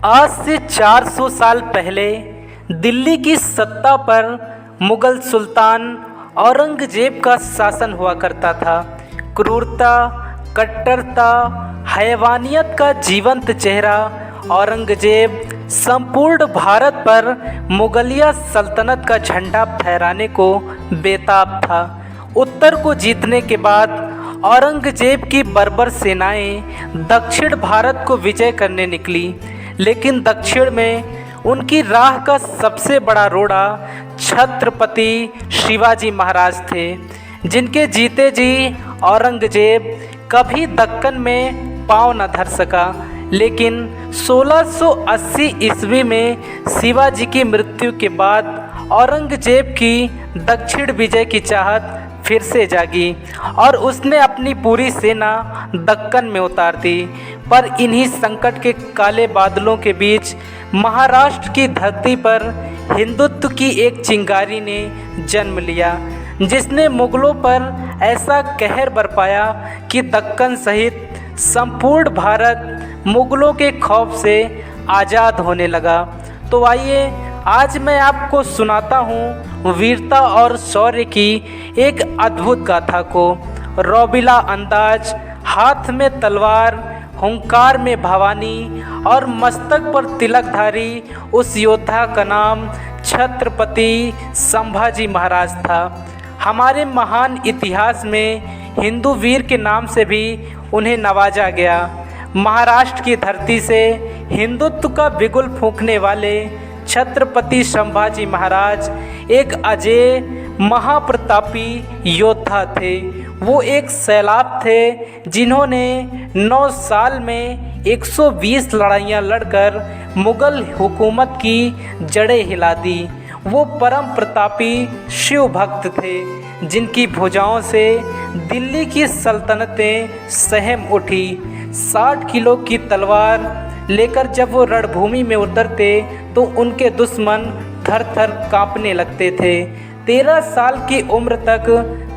आज से 400 साल पहले दिल्ली की सत्ता पर मुगल सुल्तान औरंगजेब का शासन हुआ करता था। क्रूरता, कट्टरता, हैवानियत का जीवंत चेहरा औरंगजेब संपूर्ण भारत पर मुगलिया सल्तनत का झंडा फहराने को बेताब था। उत्तर को जीतने के बाद औरंगजेब की बर्बर सेनाएं दक्षिण भारत को विजय करने निकली, लेकिन दक्षिण में उनकी राह का सबसे बड़ा रोड़ा छत्रपति शिवाजी महाराज थे, जिनके जीते जी औरंगजेब कभी दक्कन में पांव न धर सका। लेकिन 1680 ईस्वी में शिवाजी की मृत्यु के बाद औरंगजेब की दक्षिण विजय की चाहत फिर से जागी और उसने अपनी पूरी सेना दक्कन में उतार दी। पर इन्हीं संकट के काले बादलों के बीच महाराष्ट्र की धरती पर हिंदुत्व की एक चिंगारी ने जन्म लिया, जिसने मुगलों पर ऐसा कहर बरपाया कि दक्कन सहित संपूर्ण भारत मुगलों के खौफ से आज़ाद होने लगा। तो आइए आज मैं आपको सुनाता हूँ वीरता और शौर्य की एक अद्भुत गाथा को। रौबीला अंदाज, हाथ में तलवार, हुंकार में भवानी और मस्तक पर तिलकधारी उस योद्धा का नाम छत्रपति संभाजी महाराज था। हमारे महान इतिहास में हिंदू वीर के नाम से भी उन्हें नवाजा गया। महाराष्ट्र की धरती से हिंदुत्व का बिगुल फूंकने वाले छत्रपति संभाजी महाराज एक अजेय महाप्रतापी योद्धा थे। वो एक सैलाब थे जिन्होंने 9 साल में 120 लड़ाइयाँ लड़कर मुगल हुकूमत की जड़ें हिला दी। वो परम प्रतापी शिव भक्त थे, जिनकी भुजाओं से दिल्ली की सल्तनतें सहम उठी। 60 किलो की तलवार लेकर जब वो रणभूमि में उतरते तो उनके दुश्मन थर थर कांपने लगते थे। 13 साल की उम्र तक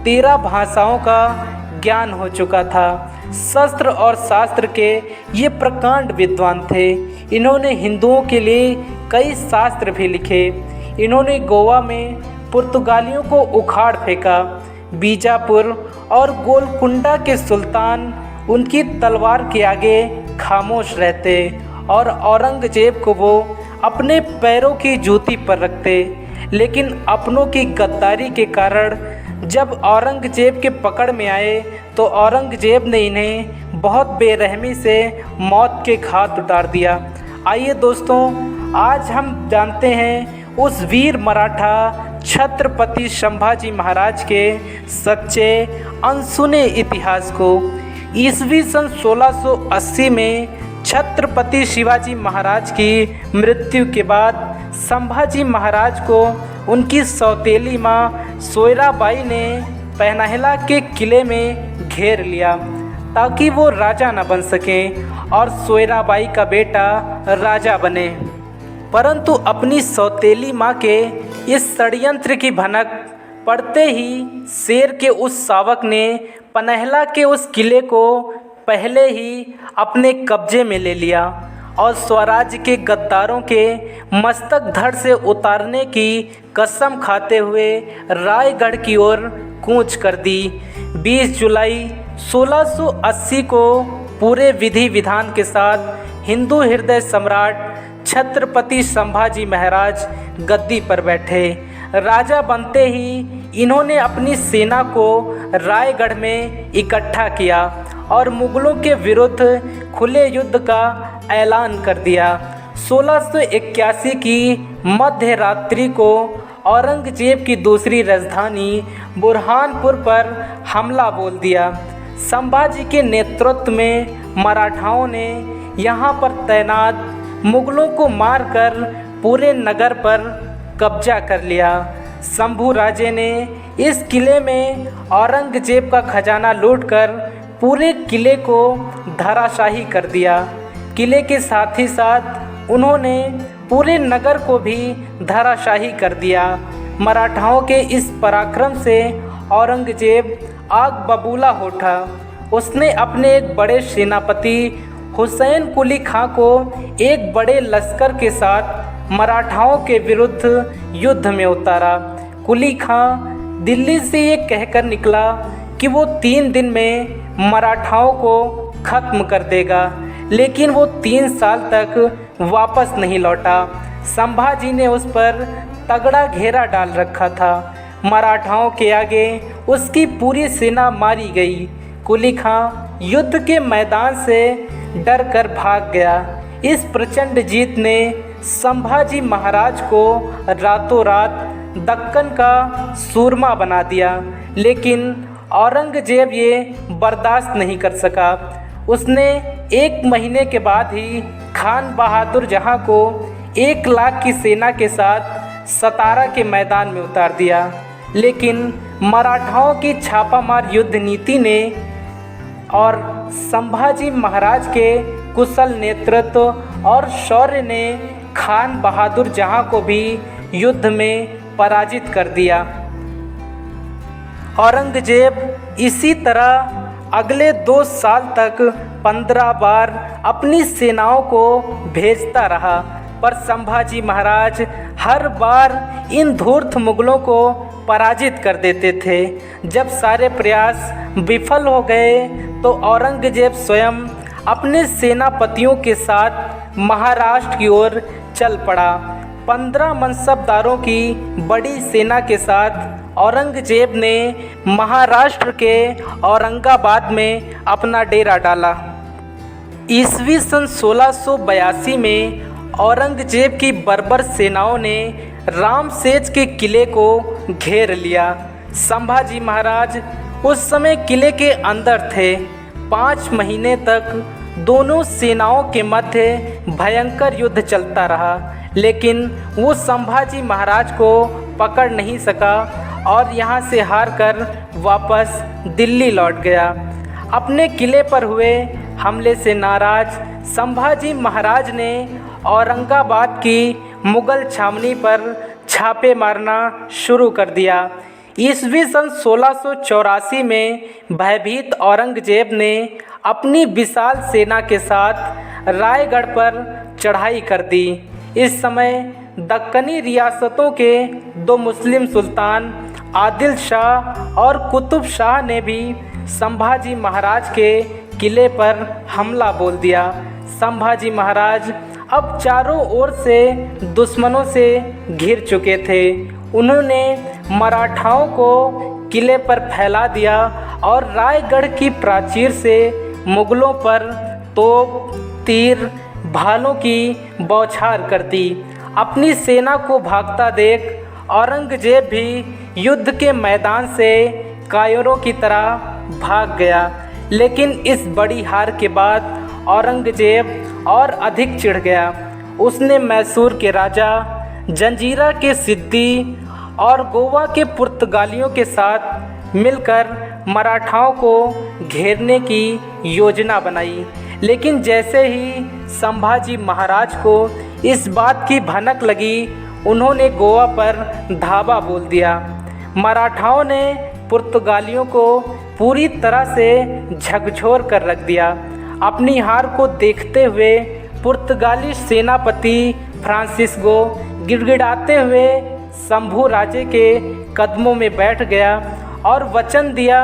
13 भाषाओं का ज्ञान हो चुका था। शस्त्र और शास्त्र के ये प्रकांड विद्वान थे। इन्होंने हिंदुओं के लिए कई शास्त्र भी लिखे। इन्होंने गोवा में पुर्तगालियों को उखाड़ फेंका। बीजापुर और गोलकुंडा के सुल्तान उनकी तलवार के आगे खामोश रहते और औरंगजेब को वो अपने पैरों की जूती पर रखते। लेकिन अपनों की गद्दारी के कारण जब औरंगजेब के पकड़ में आए तो औरंगजेब ने इन्हें बहुत बेरहमी से मौत के घाट उतार दिया। आइए दोस्तों, आज हम जानते हैं उस वीर मराठा छत्रपति संभाजी महाराज के सच्चे अनसुने इतिहास को। ईस्वी सन 1680 में छत्रपति शिवाजी महाराज की मृत्यु के बाद संभाजी महाराज को उनकी सौतेली माँ सोयराबाई ने पहनाहिला के किले में घेर लिया ताकि वो राजा न बन सकें और सोयराबाई का बेटा राजा बने। परंतु अपनी सौतेली माँ के इस षड्यंत्र की भनक पड़ते ही शेर के उस शावक ने पनहला के उस किले को पहले ही अपने कब्जे में ले लिया और स्वराज्य के गद्दारों के मस्तक धड़ से उतारने की कसम खाते हुए रायगढ़ की ओर कूच कर दी। 20 जुलाई 1680 को पूरे विधि विधान के साथ हिंदू हृदय सम्राट छत्रपति संभाजी महाराज गद्दी पर बैठे। राजा बनते ही इन्होंने अपनी सेना को रायगढ़ में इकट्ठा किया और मुगलों के विरुद्ध खुले युद्ध का ऐलान कर दिया। 1681 की मध्य रात्रि को औरंगजेब की दूसरी राजधानी बुरहानपुर पर हमला बोल दिया। संभाजी के नेतृत्व में मराठाओं ने यहाँ पर तैनात मुगलों को मारकर पूरे नगर पर कब्जा कर लिया। शंभू राजे ने इस किले में औरंगजेब का खजाना लूटकर पूरे किले को धराशाही कर दिया। किले के साथ ही साथ उन्होंने पूरे नगर को भी धराशाही कर दिया। मराठाओं के इस पराक्रम से औरंगजेब आग बबूला हो उठा। उसने अपने एक बड़े सेनापति हुसैन कुली खां को एक बड़े लश्कर के साथ मराठाओं के विरुद्ध युद्ध में उतारा। कुली खां दिल्ली से ये कहकर निकला कि वो 3 दिन में मराठाओं को ख़त्म कर देगा, लेकिन वो 3 साल तक वापस नहीं लौटा। संभाजी ने उस पर तगड़ा घेरा डाल रखा था। मराठाओं के आगे उसकी पूरी सेना मारी गई। कुली खां युद्ध के मैदान से डर कर भाग गया। इस प्रचंड जीत ने संभाजी महाराज को रातों रात दक्कन का सूरमा बना दिया, लेकिन औरंगजेब ये बर्दाश्त नहीं कर सका। उसने 1 महीने के बाद ही खान बहादुर जहाँ को 1 लाख की सेना के साथ सतारा के मैदान में उतार दिया। लेकिन मराठाओं की छापामार युद्ध नीति ने और संभाजी महाराज के कुशल नेतृत्व और शौर्य ने खान बहादुर जहाँ को भी युद्ध में पराजित कर दिया। औरंगजेब इसी तरह अगले 2 साल तक 15 बार अपनी सेनाओं को भेजता रहा, पर संभाजी महाराज हर बार इन धूर्त मुगलों को पराजित कर देते थे। जब सारे प्रयास विफल हो गए तो औरंगजेब स्वयं अपने सेनापतियों के साथ महाराष्ट्र की ओर चल पड़ा। 15 मनसबदारों की बड़ी सेना के साथ औरंगजेब ने महाराष्ट्र के औरंगाबाद में अपना डेरा डाला। ईस्वी सन 1682 में औरंगजेब की बर्बर सेनाओं ने रामसेज के किले को घेर लिया। संभाजी महाराज उस समय किले के अंदर थे। 5 महीने तक दोनों सेनाओं के मध्य भयंकर युद्ध चलता रहा, लेकिन वो संभाजी महाराज को पकड़ नहीं सका और यहाँ से हारकर वापस दिल्ली लौट गया। अपने किले पर हुए हमले से नाराज संभाजी महाराज ने औरंगाबाद की मुगल छावनी पर छापे मारना शुरू कर दिया। ईस्वी सन 1684 में भयभीत औरंगजेब ने अपनी विशाल सेना के साथ रायगढ़ पर चढ़ाई कर दी। इस समय दक्कनी रियासतों के 2 मुस्लिम सुल्तान आदिल शाह और कुतुब शाह ने भी संभाजी महाराज के किले पर हमला बोल दिया। संभाजी महाराज अब चारों ओर से दुश्मनों से घिर चुके थे। उन्होंने मराठाओं को किले पर फैला दिया और रायगढ़ की प्राचीर से मुगलों पर तोप, तीर, भालों की बौछार कर दी। अपनी सेना को भागता देख औरंगजेब भी युद्ध के मैदान से कायरों की तरह भाग गया। लेकिन इस बड़ी हार के बाद औरंगजेब और अधिक चिढ़ गया। उसने मैसूर के राजा, जंजीरा के सिद्दी और गोवा के पुर्तगालियों के साथ मिलकर मराठाओं को घेरने की योजना बनाई। लेकिन जैसे ही संभाजी महाराज को इस बात की भनक लगी, उन्होंने गोवा पर धावा बोल दिया। मराठाओं ने पुर्तगालियों को पूरी तरह से झकझोर कर रख दिया। अपनी हार को देखते हुए पुर्तगाली सेनापति फ्रांसिस्को गिड़गिड़ाते हुए शंभू राजे के कदमों में बैठ गया और वचन दिया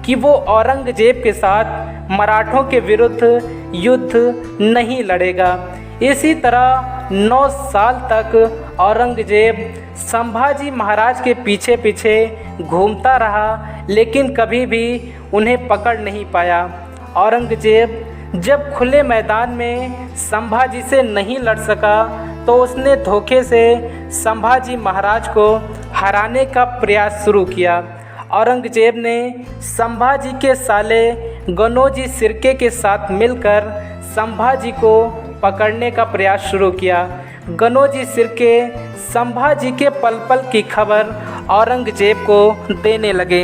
कि वो औरंगजेब के साथ मराठों के विरुद्ध युद्ध नहीं लड़ेगा। इसी तरह 9 साल तक औरंगजेब संभाजी महाराज के पीछे पीछे घूमता रहा, लेकिन कभी भी उन्हें पकड़ नहीं पाया। औरंगजेब जब खुले मैदान में संभाजी से नहीं लड़ सका तो उसने धोखे से संभाजी महाराज को हराने का प्रयास शुरू किया। औरंगजेब ने संभाजी के साले गनोजी सिरके के साथ मिलकर संभाजी को पकड़ने का प्रयास शुरू किया। गनोजी सिरके संभाजी के पल पल की खबर औरंगजेब को देने लगे।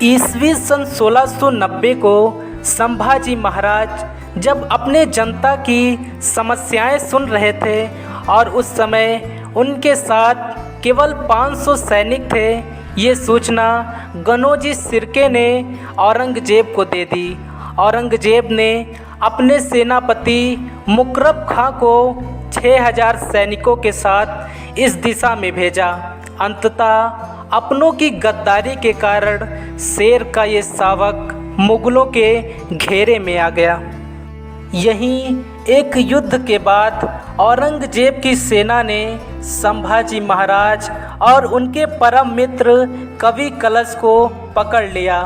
ईस्वी सन 1690 को संभाजी महाराज जब अपने जनता की समस्याएं सुन रहे थे और उस समय उनके साथ केवल 500 सैनिक थे, ये सूचना गनोजी सिरके ने औरंगजेब को दे दी। औरंगजेब ने अपने सेनापति मुकरब खां को 6000 सैनिकों के साथ इस दिशा में भेजा। अंततः अपनों की गद्दारी के कारण शेर का ये शावक मुगलों के घेरे में आ गया। यहीं एक युद्ध के बाद औरंगजेब की सेना ने संभाजी महाराज और उनके परम मित्र कवि कलश को पकड़ लिया।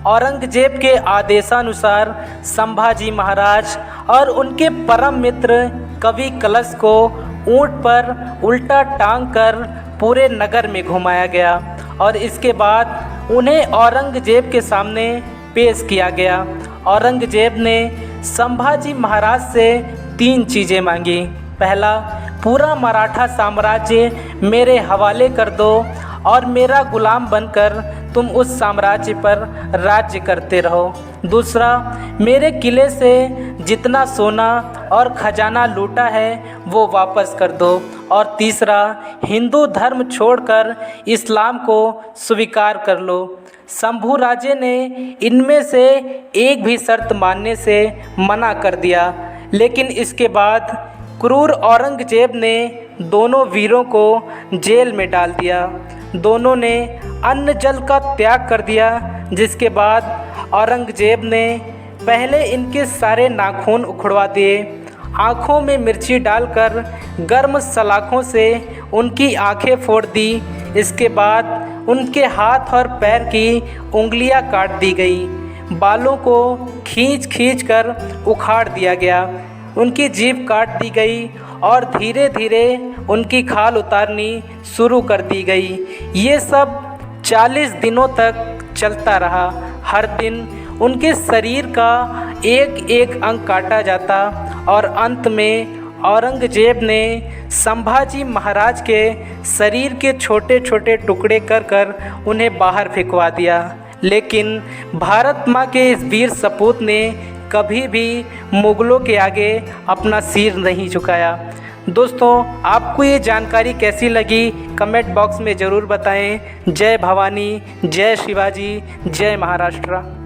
औरंगजेब के आदेशानुसार संभाजी महाराज और उनके परम मित्र कवि कलश को ऊंट पर उल्टा टांग कर पूरे नगर में घुमाया गया और इसके बाद उन्हें औरंगजेब के सामने पेश किया गया। औरंगजेब ने संभाजी महाराज से 3 चीज़ें मांगी। पहला, पूरा मराठा साम्राज्य मेरे हवाले कर दो और मेरा गुलाम बनकर तुम उस साम्राज्य पर राज्य करते रहो। दूसरा, मेरे किले से जितना सोना और खजाना लूटा है वो वापस कर दो। और तीसरा, हिंदू धर्म छोड़कर इस्लाम को स्वीकार कर लो। शंभू राजे ने इनमें से एक भी शर्त मानने से मना कर दिया, लेकिन इसके बाद क्रूर औरंगजेब ने दोनों वीरों को जेल में डाल दिया। दोनों ने अन्न जल का त्याग कर दिया, जिसके बाद औरंगजेब ने पहले इनके सारे नाखून उखड़वा दिए, आँखों में मिर्ची डालकर गर्म सलाखों से उनकी आंखें फोड़ दी। इसके बाद उनके हाथ और पैर की उंगलियां काट दी गई, बालों को खींच खींच कर उखाड़ दिया गया, उनकी जीभ काट दी गई और धीरे धीरे उनकी खाल उतारनी शुरू कर दी गई। ये सब 40 दिनों तक चलता रहा। हर दिन उनके शरीर का एक एक अंग काटा जाता और अंत में औरंगजेब ने संभाजी महाराज के शरीर के छोटे छोटे टुकड़े कर कर उन्हें बाहर फेंकवा दिया। लेकिन भारत माँ के इस वीर सपूत ने कभी भी मुग़लों के आगे अपना सिर नहीं झुकाया। दोस्तों, आपको ये जानकारी कैसी लगी कमेंट बॉक्स में ज़रूर बताएं। जय भवानी, जय शिवाजी, जय महाराष्ट्र।